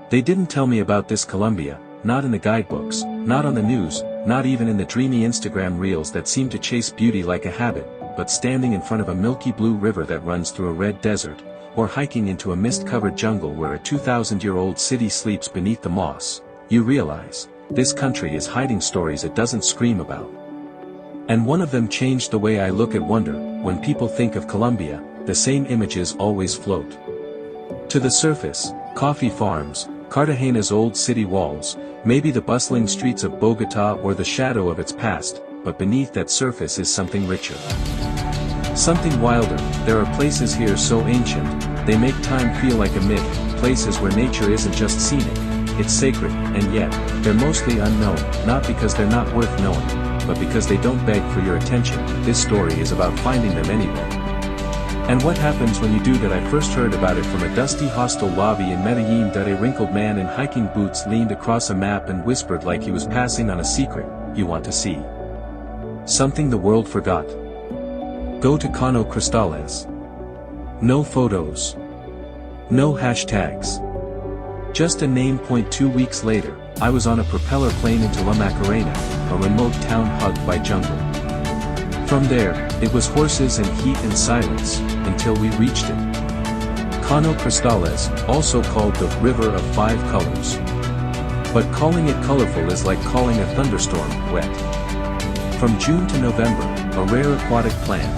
They didn't tell me about this Colombia, not in the guidebooks, not on the news, not even in the dreamy Instagram reels that seem to chase beauty like a habit, but standing in front of a milky blue river that runs through a red desert, or hiking into a mist-covered jungle where a 2,000-year-old city sleeps beneath the moss, you realize, this country is hiding stories it doesn't scream about. And one of them changed the way I look at wonder. When people think of Colombia, the same images always float to the surface: coffee farms, Cartagena's old city walls, maybe the bustling streets of Bogotá or the shadow of its past, but beneath that surface is something richer. Something wilder. There are places here so ancient, they make time feel like a myth, places where nature isn't just scenic, it's sacred, and yet, they're mostly unknown, not because they're not worth knowing, but because they don't beg for your attention. This story is about finding them anyway. And what happens when you do that? I first heard about it from a dusty hostel lobby in Medellin. That a wrinkled man in hiking boots leaned across a map and whispered like he was passing on a secret, "You want to see something the world forgot? Go to Cano Cristales." No photos. No hashtags. Just a name. 2 weeks later, I was on a propeller plane into La Macarena, a remote town hugged by jungle. From there, it was horses and heat and silence, until we reached it. Cano Cristales, also called the River of Five Colors. But calling it colorful is like calling a thunderstorm wet. From June to November, a rare aquatic plant,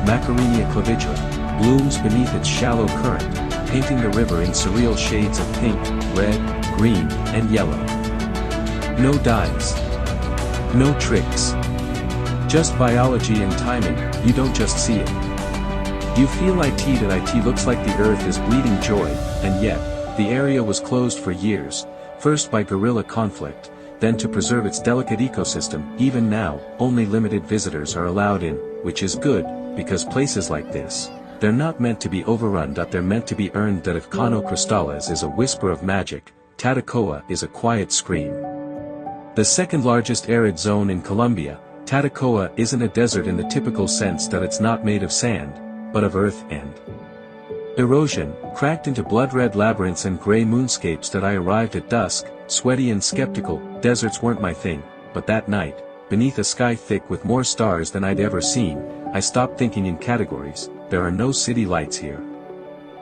Macarenia clavicula, blooms beneath its shallow current, painting the river in surreal shades of pink, red, green, and yellow. No dyes. No tricks. Just biology and timing. You don't just see it. You feel it. That it looks like the earth is bleeding joy, and yet, the area was closed for years, first by guerrilla conflict, then to preserve its delicate ecosystem. Even now, only limited visitors are allowed in, which is good, because places like this, they're not meant to be overrun. They're meant to be earned. That if Cano Cristales is a whisper of magic, Tatacoa is a quiet scream. The second largest arid zone in Colombia, Tatacoa isn't a desert in the typical sense that it's not made of sand, but of earth and erosion, cracked into blood-red labyrinths and gray moonscapes. That I arrived at dusk, sweaty and skeptical. Deserts weren't my thing, but that night, beneath a sky thick with more stars than I'd ever seen, I stopped thinking in categories. There are no city lights here.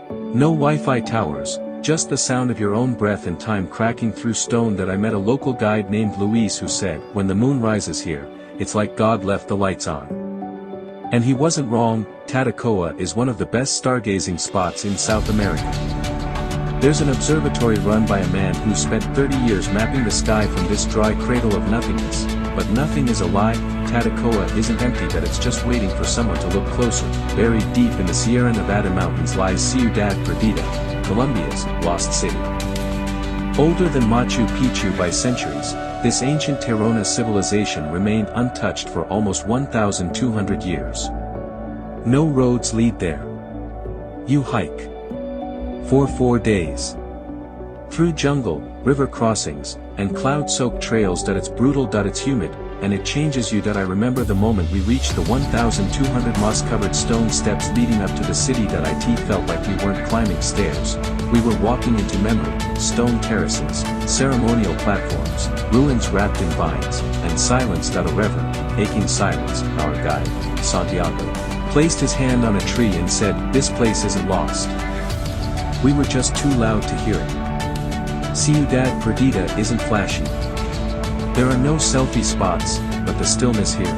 No Wi-Fi towers, just the sound of your own breath and time cracking through stone. That I met a local guide named Luis who said, when the moon rises here, it's like God left the lights on. And he wasn't wrong. Tatacoa is one of the best stargazing spots in South America. There's an observatory run by a man who spent 30 years mapping the sky from this dry cradle of nothingness, but nothing is a lie. Tatacoa isn't empty. That it's just waiting for someone to look closer. Buried deep in the Sierra Nevada mountains lies Ciudad Perdida, Colombia's lost city. Older than Machu Picchu by centuries, this ancient Terrona civilization remained untouched for almost 1,200 years. No roads lead there. You hike for 4 days. Through jungle, river crossings, and cloud-soaked trails. That it's brutal. It's humid, and it changes you. That I remember the moment we reached the 1,200 moss-covered stone steps leading up to the city. That it felt like we weren't climbing stairs. We were walking into memory. Stone terraces, ceremonial platforms, ruins wrapped in vines, and silence. A reverend, aching silence. Our guide, Santiago, placed his hand on a tree and said, "This place isn't lost." We were just too loud to hear it. Ciudad Perdida isn't flashy. There are no selfie spots, but the stillness here,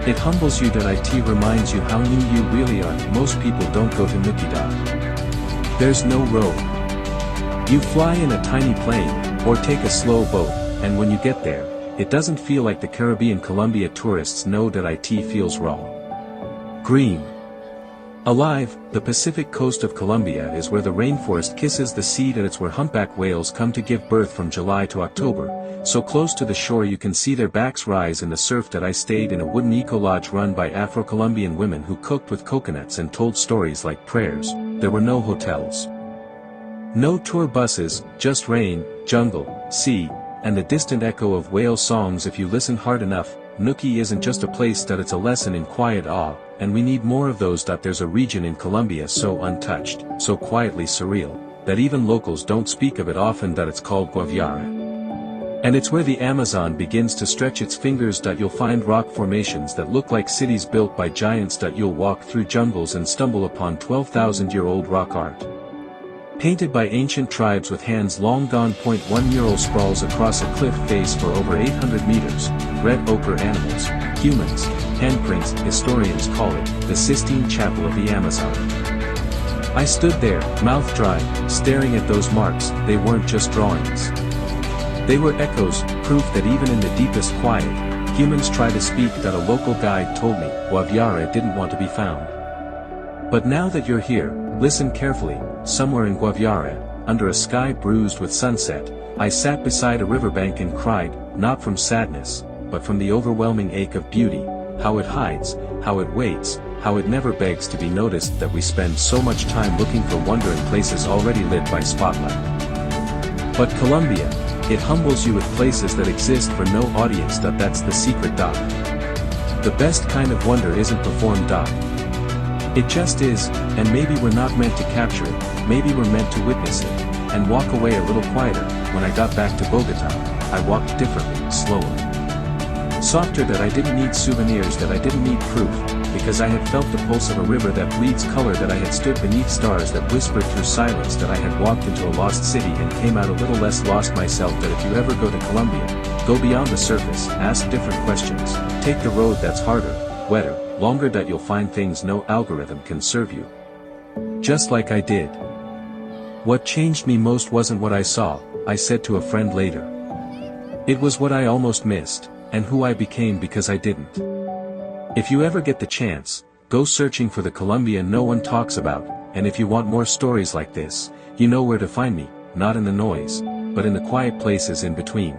it humbles you. That it reminds you how new you really are. Most people don't go to Nuquidad. There's no road. You fly in a tiny plane, or take a slow boat, and when you get there, it doesn't feel like the Caribbean. Colombia tourists know that it feels raw, green, alive. The Pacific coast of Colombia is where the rainforest kisses the sea. That it's where humpback whales come to give birth from July to October, so close to the shore you can see their backs rise in the surf. That I stayed in a wooden eco-lodge run by Afro-Colombian women who cooked with coconuts and told stories like prayers. There were no hotels. No tour buses, just rain, jungle, sea, and the distant echo of whale songs. If you listen hard enough, Nuki isn't just a place. That it's a lesson in quiet awe, and we need more of those. There's a region in Colombia so untouched, so quietly surreal, that even locals don't speak of it often, that it's called Guaviare. And it's where the Amazon begins to stretch its fingers. You'll find rock formations that look like cities built by giants. You'll walk through jungles and stumble upon 12,000-year-old rock art, painted by ancient tribes with hands long gone. One mural sprawls across a cliff face for over 800 meters, red ochre animals, humans, handprints. Historians call it the Sistine Chapel of the Amazon. I stood there, mouth dry, staring at those marks. They weren't just drawings. They were echoes, proof that even in the deepest quiet, humans try to speak. A local guide told me Guaviare didn't want to be found. But now that you're here, listen carefully. Somewhere in Guaviare, under a sky bruised with sunset, I sat beside a riverbank and cried, not from sadness, but from the overwhelming ache of beauty, how it hides, how it waits, how it never begs to be noticed. That we spend so much time looking for wonder in places already lit by spotlight. But Colombia, it humbles you with places that exist for no audience. That's the secret. The best kind of wonder isn't performed. It just is, and maybe we're not meant to capture it, maybe we're meant to witness it, and walk away a little quieter. When I got back to Bogota, I walked differently, slower, softer. That I didn't need souvenirs, that I didn't need proof, because I had felt the pulse of a river that bleeds color. That I had stood beneath stars that whispered through silence. That I had walked into a lost city and came out a little less lost myself. That if you ever go to Colombia, go beyond the surface, ask different questions, take the road that's harder, wetter, longer. You'll find things no algorithm can serve you. Just like I did. What changed me most wasn't what I saw, I said to a friend later. It was what I almost missed, and who I became because I didn't. If you ever get the chance, go searching for the Colombia no one talks about, and if you want more stories like this, you know where to find me, not in the noise, but in the quiet places in between.